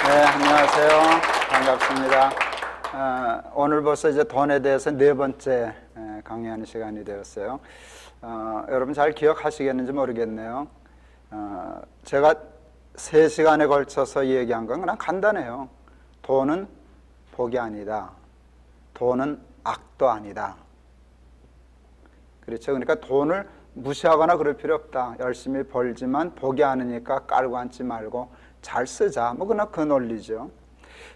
네, 안녕하세요. 반갑습니다. 오늘 벌써 이제 돈에 대해서 네 번째 강의하는 시간이 되었어요. 여러분 잘 기억하시겠는지 모르겠네요. 제가 3시간에 걸쳐서 얘기한 건 그냥 간단해요. 돈은 복이 아니다. 돈은 악도 아니다. 그렇죠. 그러니까 돈을 무시하거나 그럴 필요 없다. 열심히 벌지만 복이 아니니까 깔고 앉지 말고 잘 쓰자. 뭐 그냥 그 논리죠.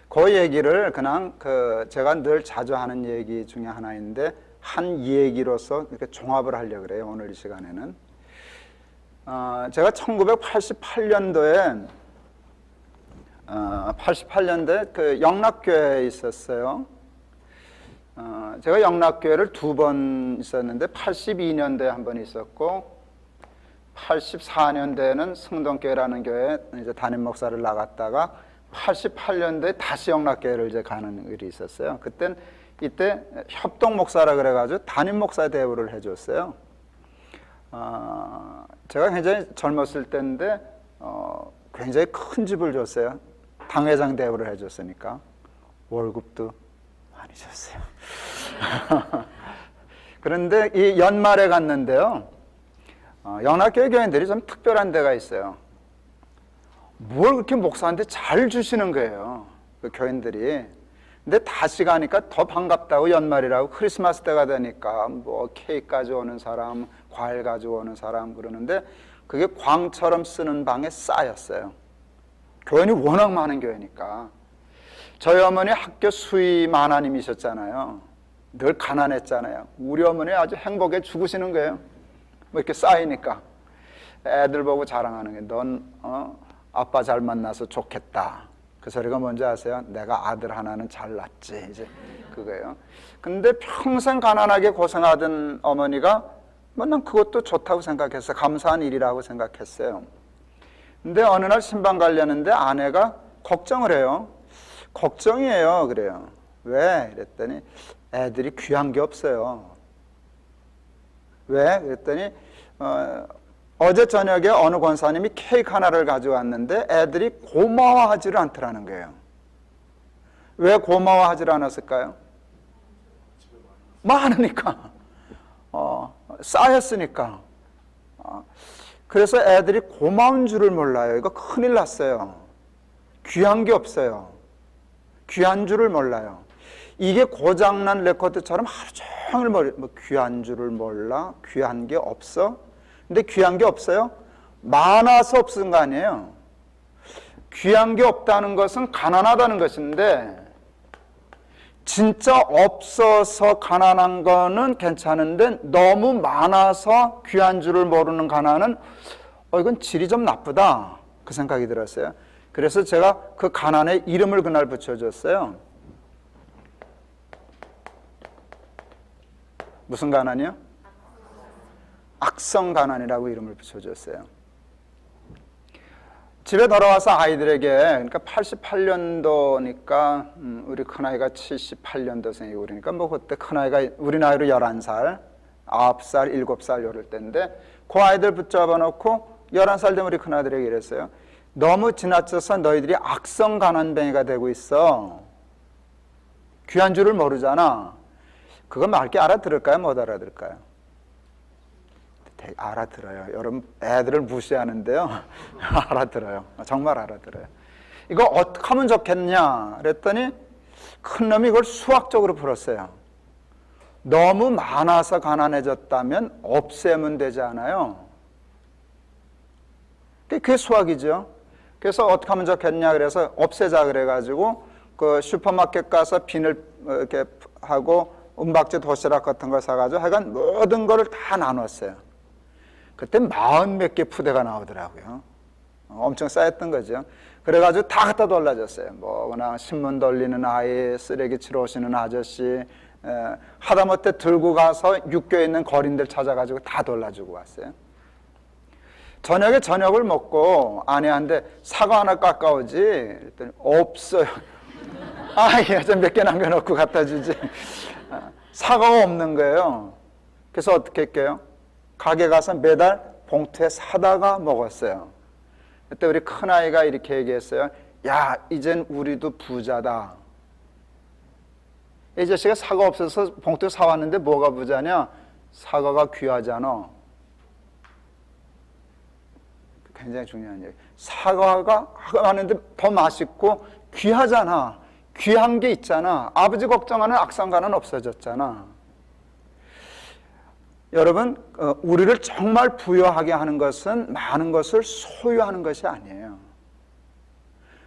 그 얘기를 그냥 제가 늘 자주 하는 얘기 중에 하나인데 한 얘기로서 이렇게 종합을 하려고 그래요. 오늘 이 시간에는. 제가 1988년도에 그 영락교회에 있었어요. 제가 영락교회를 2번 있었는데 82년도에 한 번 있었고 84년도에는 승동교회라는 교회에 이제 담임 목사를 나갔다가 88년도에 다시 영락교회를 이제 가는 일이 있었어요. 이때 협동 목사라 그래가지고 담임 목사 대우를 해줬어요. 제가 굉장히 젊었을 때인데 굉장히 큰 집을 줬어요. 당회장 대우를 해줬으니까 월급도 많이 줬어요. 그런데 이 연말에 갔는데요. 영락교회 교인들이 좀 특별한 데가 있어요. 뭘 그렇게 목사한테 잘 주시는 거예요. 그 교인들이. 근데 다시 가니까 더 반갑다고 연말이라고 크리스마스 때가 되니까 뭐 케이크 가져오는 사람, 과일 가져오는 사람 그러는데 그게 광처럼 쓰는 방에 쌓였어요. 교인이 워낙 많은 교회니까. 저희 어머니 학교 수의 만화님이셨잖아요. 늘 가난했잖아요. 우리 어머니 아주 행복해 죽으시는 거예요. 뭐 이렇게 쌓이니까 애들 보고 자랑하는 게 넌 아빠 잘 만나서 좋겠다. 그 소리가 뭔지 아세요? 내가 아들 하나는 잘 낳지. 이제 그거예요. 근데 평생 가난하게 고생하던 어머니가 뭐 난 그것도 좋다고 생각했어요. 감사한 일이라고 생각했어요. 근데 어느 날 신방 가려는데 아내가 걱정을 해요. 걱정이에요. 그래요. 왜? 그랬더니 애들이 귀한 게 없어요. 왜? 그랬더니 어제 저녁에 어느 권사님이 케이크 하나를 가져왔는데 애들이 고마워하지를 않더라는 거예요. 왜 고마워하지를 않았을까요? 많으니까. 쌓였으니까. 그래서 애들이 고마운 줄을 몰라요. 이거 큰일 났어요. 귀한 게 없어요. 귀한 줄을 몰라요. 이게 고장난 레코드처럼 하루 종일 뭐 귀한 줄을 몰라? 귀한 게 없어? 근데 귀한 게 없어요? 많아서 없은 거 아니에요. 귀한 게 없다는 것은 가난하다는 것인데 진짜 없어서 가난한 거는 괜찮은데 너무 많아서 귀한 줄을 모르는 가난은 이건 질이 좀 나쁘다 그 생각이 들었어요. 그래서 제가 그 가난에 이름을 그날 붙여줬어요. 무슨 가난이요? 악성 가난이라고 이름을 붙여줬어요. 집에 돌아와서 아이들에게, 그러니까 88년도니까 우리 큰아이가 78년도생이고 그러니까 뭐 그때 큰아이가 우리 나이로 11살, 9살, 7살 이럴 때인데 그 아이들 붙잡아 놓고 11살 된 우리 큰아들에게 이랬어요. 너무 지나쳐서 너희들이 악성 가난뱅이가 되고 있어. 귀한 줄을 모르잖아. 그거 맑게 알아들을까요? 못 알아들을까요? 되게 알아들어요. 여러분 애들을 무시하는데요. 알아들어요. 정말 알아들어요. 이거 어떻게 하면 좋겠냐 그랬더니 큰 놈이 이걸 수학적으로 풀었어요. 너무 많아서 가난해졌다면 없애면 되지 않아요? 그게 수학이죠. 그래서 어떻게 하면 좋겠냐 그래서 없애자 그래가지고 그 슈퍼마켓 가서 비늘 이렇게 하고 은박지 도시락 같은 걸 사가지고 하여간 모든 거를 다 나눴어요. 그때 40몇 개 푸대가 나오더라고요. 엄청 쌓였던 거죠. 그래가지고 다 갖다 돌려줬어요. 뭐 그냥 신문 돌리는 아이, 쓰레기 치러 오시는 아저씨, 하다못해 들고 가서 육교에 있는 거린들 찾아가지고 다 돌려주고 왔어요. 저녁에 저녁을 먹고 아내한테 사과 하나 깎아오지 그랬더니 없어요. 예, 좀 몇 개 남겨놓고 갖다 주지. 사과가 없는 거예요. 그래서 어떻게 할게요? 가게 가서 매달 봉투에 사다가 먹었어요. 그때 우리 큰아이가 이렇게 얘기했어요. 야, 이젠 우리도 부자다. 이 자식아 사과 없어서 봉투 사왔는데 뭐가 부자냐? 사과가 귀하잖아. 굉장히 중요한 얘기. 사과가 하는데 더 맛있고 귀하잖아. 귀한 게 있잖아. 아버지 걱정하는 악성가는 없어졌잖아. 여러분, 우리를 정말 부유하게 하는 것은 많은 것을 소유하는 것이 아니에요.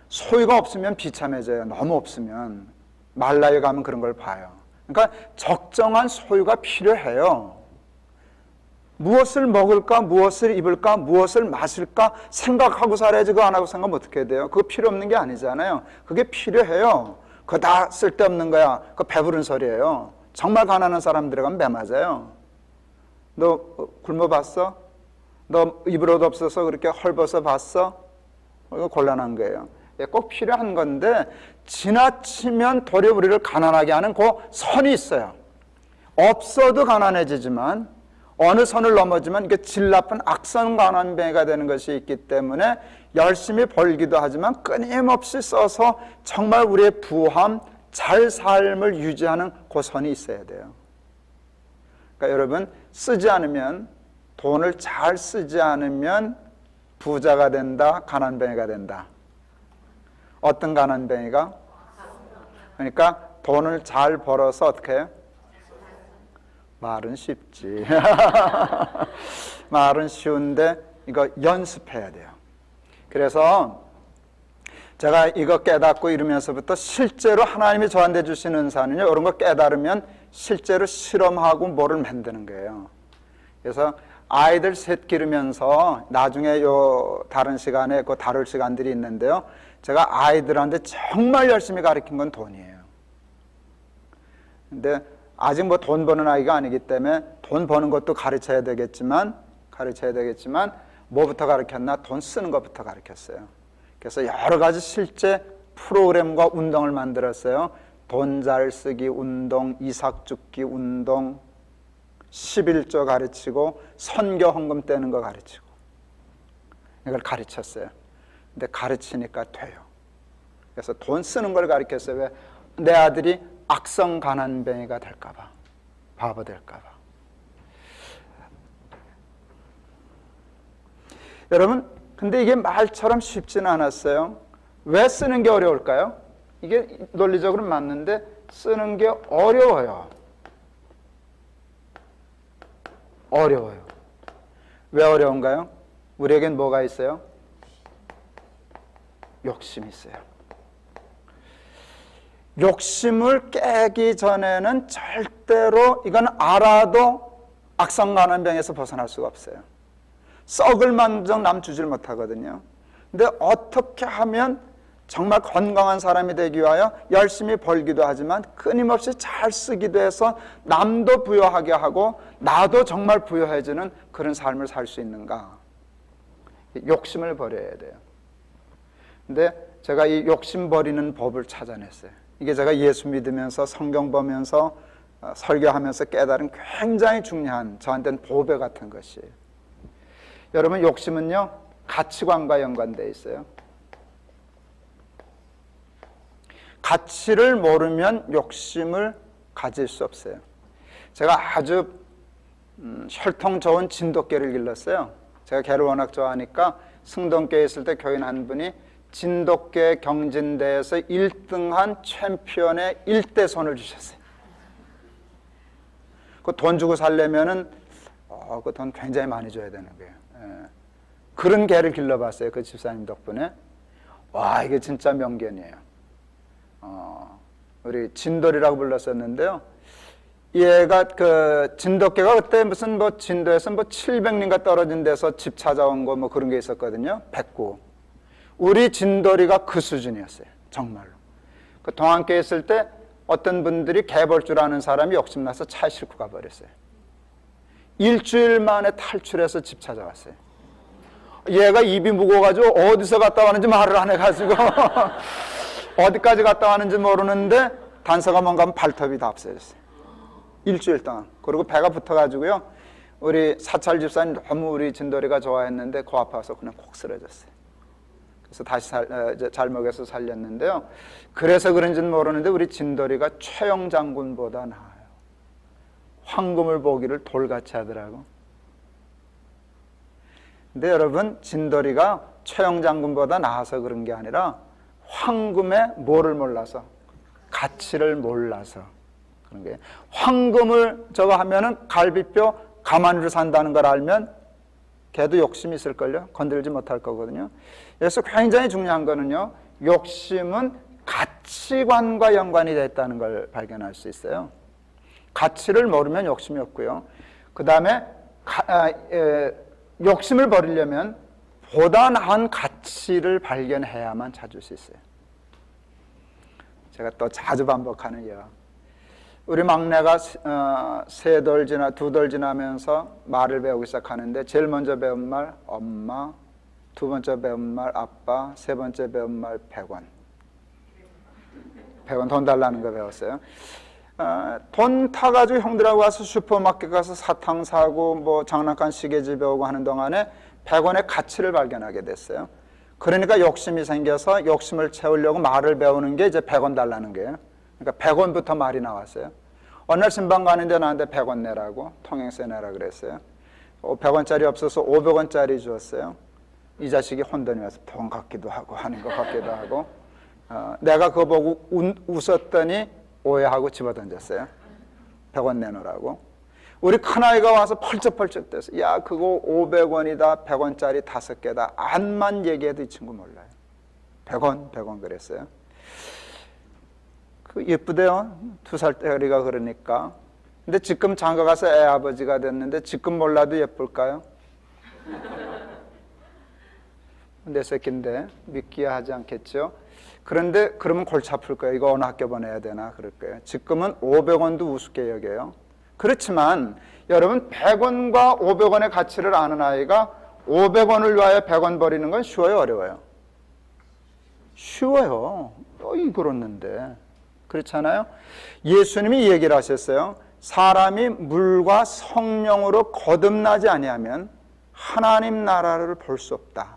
소유가 없으면 비참해져요. 너무 없으면. 말라에 가면 그런 걸 봐요. 그러니까 적정한 소유가 필요해요. 무엇을 먹을까, 무엇을 입을까, 무엇을 마실까 생각하고 살아야지. 그거 안 하고 생각하면 어떻게 돼요? 그거 필요 없는 게 아니잖아요. 그게 필요해요. 그거 다 쓸데없는 거야. 그거 배부른 소리예요. 정말 가난한 사람들에 가면 매 맞아요. 너 굶어봤어? 너 입을 옷 없어서 그렇게 헐벗어 봤어? 이거 곤란한 거예요. 꼭 필요한 건데 지나치면 도리어 우리를 가난하게 하는 그 선이 있어요. 없어도 가난해지지만 어느 선을 넘어지면 이게 질 나쁜 악성 가난뱅이가 되는 것이 있기 때문에 열심히 벌기도 하지만 끊임없이 써서 정말 우리의 부함, 잘 삶을 유지하는 그 선이 있어야 돼요. 그러니까 여러분, 쓰지 않으면, 돈을 잘 쓰지 않으면 부자가 된다, 가난뱅이가 된다. 어떤 가난뱅이가? 그러니까 돈을 잘 벌어서 어떻게 해요? 말은 쉽지. 말은 쉬운데 이거 연습해야 돼요. 그래서 제가 이거 깨닫고 이러면서부터 실제로 하나님이 저한테 주신 은사는요, 이런 거 깨달으면 실제로 실험하고 뭐를 만드는 거예요. 그래서 아이들 셋 기르면서 나중에 요 다른 시간에 그 다룰 시간들이 있는데요, 제가 아이들한테 정말 열심히 가르친 건 돈이에요. 근데 아직 뭐 돈 버는 아이가 아니기 때문에 돈 버는 것도 가르쳐야 되겠지만 뭐부터 가르쳤나? 돈 쓰는 것부터 가르쳤어요. 그래서 여러 가지 실제 프로그램과 운동을 만들었어요. 돈 잘 쓰기 운동, 이삭 죽기 운동, 11조 가르치고 선교 헌금 떼는 거 가르치고 이걸 가르쳤어요. 근데 가르치니까 돼요. 그래서 돈 쓰는 걸 가르쳤어요. 왜? 내 아들이 악성 가난뱅이가 될까 봐, 바보 될까 봐. 여러분, 근데 이게 말처럼 쉽지는 않았어요. 왜 쓰는 게 어려울까요? 이게 논리적으로 맞는데 쓰는 게 어려워요. 어려워요. 왜 어려운가요? 우리에겐 뭐가 있어요? 욕심이 있어요. 욕심을 깨기 전에는 절대로 이건 알아도 악성가난병에서 벗어날 수가 없어요. 썩을 만정 남 주질 못하거든요. 근데 어떻게 하면 정말 건강한 사람이 되기 위하여 열심히 벌기도 하지만 끊임없이 잘 쓰기도 해서 남도 부유하게 하고 나도 정말 부유해지는 그런 삶을 살 수 있는가? 욕심을 버려야 돼요. 근데 제가 이 욕심 버리는 법을 찾아냈어요. 이게 제가 예수 믿으면서 성경 보면서 설교하면서 깨달은 굉장히 중요한, 저한테는 보배 같은 것이에요. 여러분, 욕심은요 가치관과 연관되어 있어요. 가치를 모르면 욕심을 가질 수 없어요. 제가 아주 혈통 좋은 진돗개를 길렀어요. 제가 개를 워낙 좋아하니까 승동교에 있을 때 교인 한 분이 진돗개 경진대회에서 1등한 챔피언의 1대 손을 주셨어요. 그 돈 주고 살려면은 그 돈 굉장히 많이 줘야 되는 거예요. 예. 그런 개를 길러봤어요. 그 집사님 덕분에. 와, 이게 진짜 명견이에요. 우리 진돌이라고 불렀었는데요. 얘가 그 진돗개가 그때 무슨 뭐 진도에서 뭐 700리가 떨어진 데서 집 찾아온 거 뭐 그런 게 있었거든요. 백구. 우리 진돌이가 그 수준이었어요. 정말로. 그 동안교에 있을 때 어떤 분들이 개 볼 줄 아는 사람이 욕심나서 차에 싣고 가버렸어요. 일주일 만에 탈출해서 집 찾아왔어요. 얘가 입이 무거워가지고 어디서 갔다 왔는지 말을 안 해가지고 어디까지 갔다 왔는지 모르는데 단서가만 가면 발톱이 다 없어졌어요. 일주일 동안. 그리고 배가 붙어가지고요, 우리 사찰 집사님 너무 우리 진돌이가 좋아했는데 그 앞에 와서 그냥 콕 쓰러졌어요. 그래서 다시 잘 먹여서 살렸는데요. 그래서 그런지는 모르는데 우리 진돌이가 최영 장군보다 나아요. 황금을 보기를 돌같이 하더라고. 근데 여러분, 진돌이가 최영 장군보다 나아서 그런 게 아니라 황금의 뭐를 몰라서, 가치를 몰라서 그런 거예요. 황금을 저거 하면은 갈비뼈 가만히로 산다는 걸 알면 걔도 욕심이 있을걸요. 건들지 못할 거거든요. 그래서 굉장히 중요한 거는요, 욕심은 가치관과 연관이 됐다는 걸 발견할 수 있어요. 가치를 모르면 욕심이 없고요. 그 다음에 욕심을 버리려면 보다 나은 가치를 발견해야만 찾을 수 있어요. 제가 또 자주 반복하는 예화. 우리 막내가 두 돌 지나면서 말을 배우기 시작하는데 제일 먼저 배운 말 엄마, 두 번째 배운 말 아빠, 세 번째 배운 말 100원. 100원 돈 달라는 거 배웠어요. 돈 타가지고 형들하고 가서 슈퍼마켓 가서 사탕 사고 뭐 장난감 시계집 배우고 하는 동안에 100원의 가치를 발견하게 됐어요. 그러니까 욕심이 생겨서 욕심을 채우려고 말을 배우는 게 이제 100원 달라는 거예요. 그러니까 100원부터 말이 나왔어요. 어느 날 신방 가는데 나한테 100원 내라고, 통행세 내라 그랬어요. 100원짜리 없어서 500원짜리 주었어요. 이 자식이 혼돈이 와서 돈 같기도 하고 하는 것 같기도 하고, 내가 그거 보고 웃었더니 오해하고 집어던졌어요. 100원 내놓으라고. 우리 큰아이가 와서 펄쩍펄쩍 떼서 야 그거 500원이다 100원짜리 5개다 안만 얘기해도 이 친구 몰라요. 100원 그랬어요. 그 예쁘대요. 2살짜리가 그러니까. 근데 지금 장가 가서 애 아버지가 됐는데 지금 몰라도 예쁠까요? 내 새끼인데 믿기야 하지 않겠죠. 그런데 그러면 골치 아플 거예요. 이거 어느 학교 보내야 되나 그럴 거예요. 지금은 500원도 우습게 여겨요. 그렇지만 여러분 100원과 500원의 가치를 아는 아이가 500원을 위하여 100원 버리는 건 쉬워요, 어려워요? 쉬워요. 그렇는데 그렇잖아요. 예수님이 이 얘기를 하셨어요. 사람이 물과 성령으로 거듭나지 아니하면 하나님 나라를 볼 수 없다.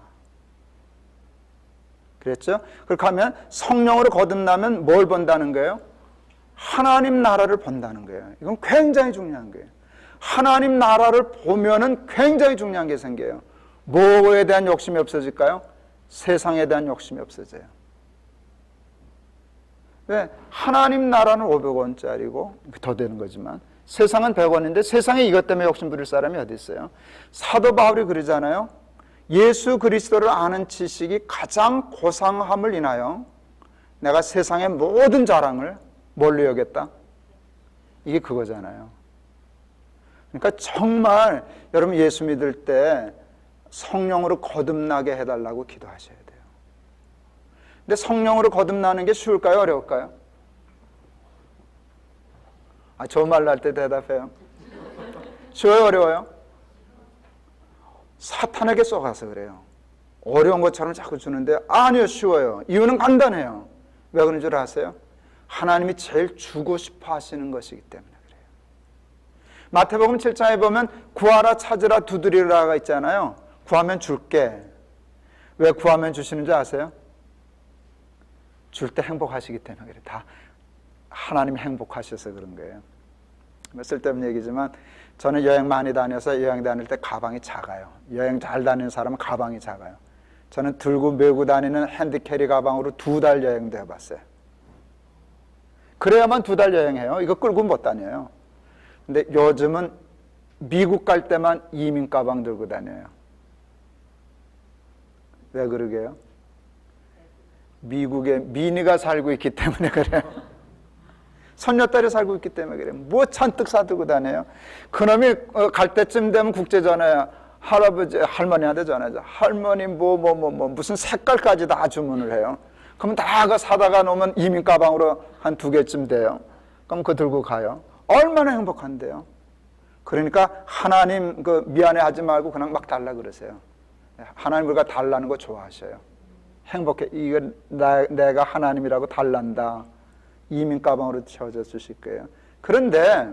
그랬죠? 그렇게 하면 성령으로 거듭나면 뭘 본다는 거예요? 하나님 나라를 본다는 거예요. 이건 굉장히 중요한 거예요. 하나님 나라를 보면은 굉장히 중요한 게 생겨요. 뭐에 대한 욕심이 없어질까요? 세상에 대한 욕심이 없어져요. 왜? 하나님 나라는 500원짜리고 더 되는 거지만 세상은 100원인데 세상에 이것 때문에 욕심 부릴 사람이 어디 있어요? 사도 바울이 그러잖아요. 예수 그리스도를 아는 지식이 가장 고상함을 인하여 내가 세상의 모든 자랑을 뭘로 여겼다? 이게 그거잖아요. 그러니까 정말 여러분 예수 믿을 때 성령으로 거듭나게 해달라고 기도하셔야 돼요. 근데 성령으로 거듭나는 게 쉬울까요? 어려울까요? 좋은 말로 할 때 대답해요. 쉬워요? 어려워요? 사탄에게 쏘가서 그래요. 어려운 것처럼 자꾸 주는데 아니요, 쉬워요. 이유는 간단해요. 왜 그런 줄 아세요? 하나님이 제일 주고 싶어 하시는 것이기 때문에 그래요. 마태복음 7장에 보면 구하라 찾으라 두드리라가 있잖아요. 구하면 줄게. 왜 구하면 주시는 줄 아세요? 줄 때 행복하시기 때문에 그래요. 다 하나님이 행복하셔서 그런 거예요. 쓸데없는 얘기지만 저는 여행 많이 다녀서 여행 다닐 때 가방이 작아요. 여행 잘 다니는 사람은 가방이 작아요. 저는 들고 메고 다니는 핸드캐리 가방으로 2달 여행도 해봤어요. 그래야만 2달 여행해요. 이거 끌고 못 다녀요. 근데 요즘은 미국 갈 때만 이민 가방 들고 다녀요. 왜 그러게요? 미국에 미니가 살고 있기 때문에 그래요. 손녀딸이 살고 있기 때문에 그래요. 뭐 잔뜩 사들고 다녀요. 그놈이 갈 때쯤 되면 국제전화야. 할아버지, 할머니한테 전화하죠. 할머니 무슨 색깔까지 다 주문을 해요. 그럼 다 그거 사다가 놓으면 이민 가방으로 한 2개쯤 돼요. 그럼 그거 들고 가요. 얼마나 행복한데요. 그러니까 하나님 미안해하지 말고 그냥 막 달라 그러세요. 하나님 우리가 달라는 거 좋아하셔요. 행복해. 이거 내가 하나님이라고 달란다. 이민 가방으로 채워져 주실 거예요. 그런데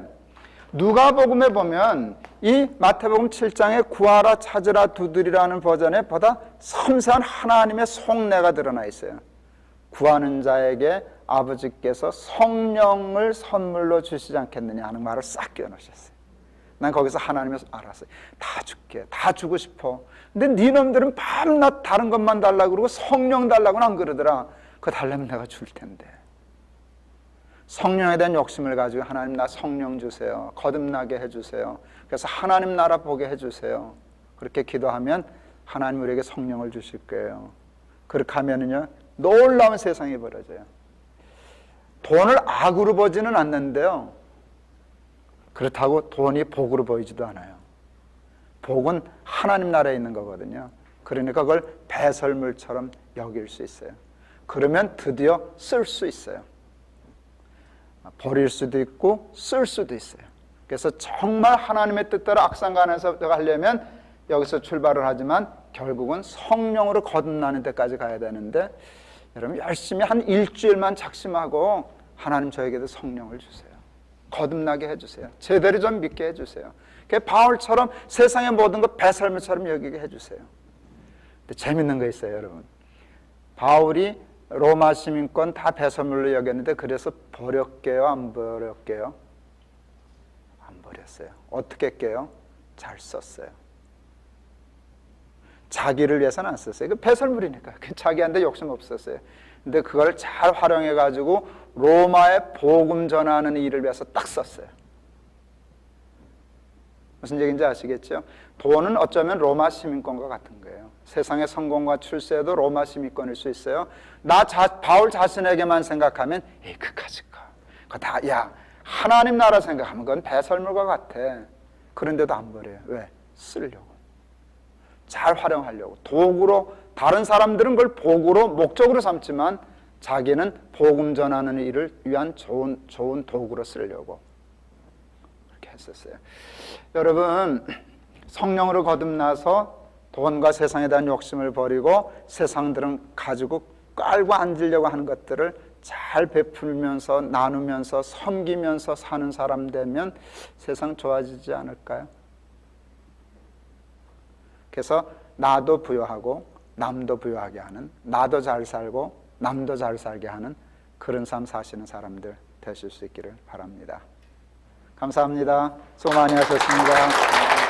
누가복음에 보면 이 마태복음 7장에 구하라 찾으라 두드리라는 버전에 보다 섬세한 하나님의 속내가 드러나 있어요. 구하는 자에게 아버지께서 성령을 선물로 주시지 않겠느냐 하는 말을 싹 끼워넣으셨어요. 난 거기서 하나님을 알았어요. 다 줄게, 다 주고 싶어. 근데 네 놈들은 밤낮 다른 것만 달라고 그러고 성령 달라고는 안 그러더라. 그거 달라면 내가 줄 텐데. 성령에 대한 욕심을 가지고 하나님 나 성령 주세요. 거듭나게 해주세요. 그래서 하나님 나라 보게 해주세요. 그렇게 기도하면 하나님 우리에게 성령을 주실 거예요. 그렇게 하면은요 놀라운 세상이 벌어져요. 돈을 악으로 보지는 않는데요, 그렇다고 돈이 복으로 보이지도 않아요. 복은 하나님 나라에 있는 거거든요. 그러니까 그걸 배설물처럼 여길 수 있어요. 그러면 드디어 쓸 수 있어요. 버릴 수도 있고 쓸 수도 있어요. 그래서 정말 하나님의 뜻대로 악상간에서 하려면 여기서 출발을 하지만 결국은 성령으로 거듭나는 데까지 가야 되는데, 여러분 열심히 한 일주일만 작심하고 하나님 저에게도 성령을 주세요. 거듭나게 해주세요. 제대로 좀 믿게 해주세요. 바울처럼 세상의 모든 것 배설물처럼 여기게 해주세요. 근데 재밌는 거 있어요, 여러분. 바울이 로마 시민권 다 배설물로 여겼는데 그래서 버렸게요, 안 버렸게요? 안 버렸어요. 어떻게 했게요? 잘 썼어요. 자기를 위해서는 안 썼어요. 그 배설물이니까. 자기한테 욕심 없었어요. 근데 그걸 잘 활용해 가지고 로마에 복음 전하는 일을 위해서 딱 썼어요. 무슨 얘기인지 아시겠죠? 돈은 어쩌면 로마 시민권과 같은 거예요. 세상의 성공과 출세도 로마 시민권일 수 있어요. 바울 자신에게만 생각하면 그까짓 거. 그거 다, 야, 하나님 나라 생각하면 그건 배설물과 같아. 그런데도 안 버려요. 왜? 쓰려고. 잘 활용하려고. 도구로, 다른 사람들은 그걸 복으로, 목적으로 삼지만 자기는 복음 전하는 일을 위한 좋은 도구로 쓰려고 그렇게 했었어요. 여러분, 성령으로 거듭나서 돈과 세상에 대한 욕심을 버리고 세상들은 가지고 깔고 앉으려고 하는 것들을 잘 베풀면서 나누면서 섬기면서 사는 사람 되면 세상 좋아지지 않을까요? 그래서 나도 부유하고 남도 부유하게 하는, 나도 잘 살고 남도 잘 살게 하는 그런 삶 사시는 사람들 되실 수 있기를 바랍니다. 감사합니다. 수고 많이 하셨습니다.